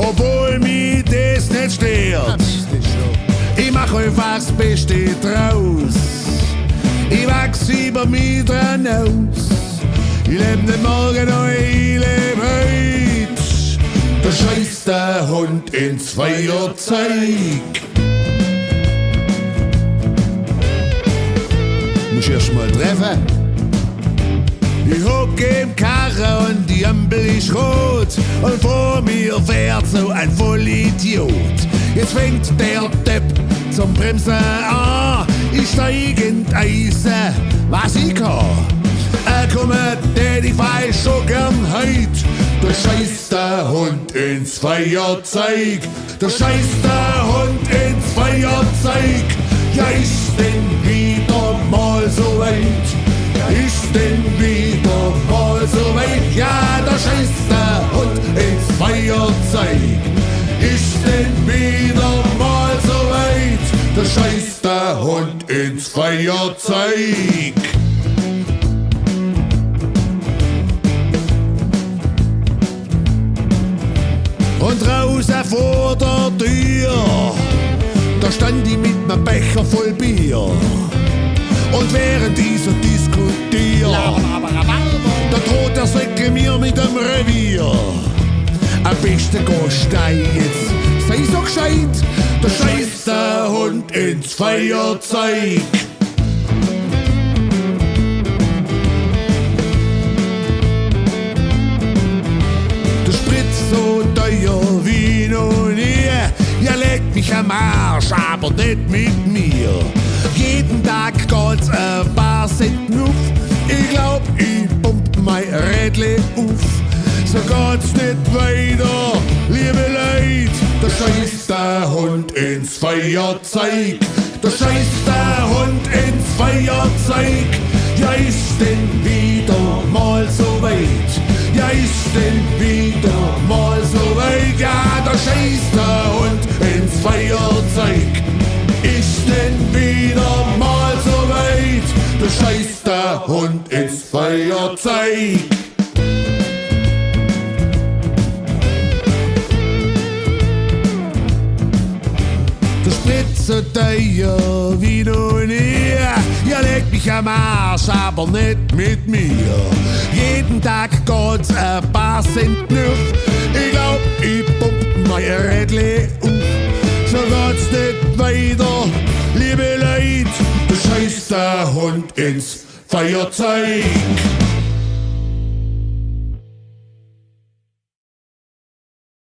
obwohl mich das nicht stört. Ich mach einfach das Beste draus. Ich wachs über mich dran aus. Ich leb nicht morgen noch, ich leb heut. Da scheißt der Hund ins Feuerzeug. Muss ich erst mal treffen. Ich hock im Karre und die Ampel ist rot. Und vor mir fährt so ein Vollidiot. Jetzt fängt der Depp zum Bremsen an. Ich steig in die Eise, was ich kann. Komm, der die Fall schon gern heut. Da scheißt der Hund ins Feuerzeug. Da scheißt der Hund ins Feuerzeug. Ja, ist denn wieder mal so weit? Ist denn wieder mal so weit? Ja, da scheißt der Hund ins Feuerzeug. Ist denn wieder mal so weit? Da scheißt der Hund ins Feuerzeug. Und draußen vor der Tür, da stand ich mit nem Becher voll Bier. Und während dieser diskutiert, da droht der Säcke mir mit dem Revier. Am besten gehst du jetzt, sei so gescheit, da scheißt der Hund ins Feuerzeug. Der spritzt so teuer wie noch nie. Ja, legt mich am Arsch, aber nicht mit mir. Jeden Tag geht's ein paar Cent auf. Ich glaub, ich pump mein Rädle auf. So geht's nicht weiter, liebe Leute. Da scheißt der Hund ins Feuerzeug. Da scheißt der Hund ins Feuerzeug. Ja, ist denn wieder mal so weit? Ja, ist denn wieder mal so weit? Ja, da scheißt der Hund ins Feuerzeug. Ist denn wieder mal so weit? Da scheißt der Hund ins Feuerzeug. Der Sprit so teuer wie noch nie. Ja, leg mich am Arsch, aber nicht mit mir. Jeden Tag geht's ein paar Cent nüff. Ich glaub, ich pump mein Rädle auf. So geht's nicht weiter, liebe Leute. Da scheißt der Hund ins Feuerzeug.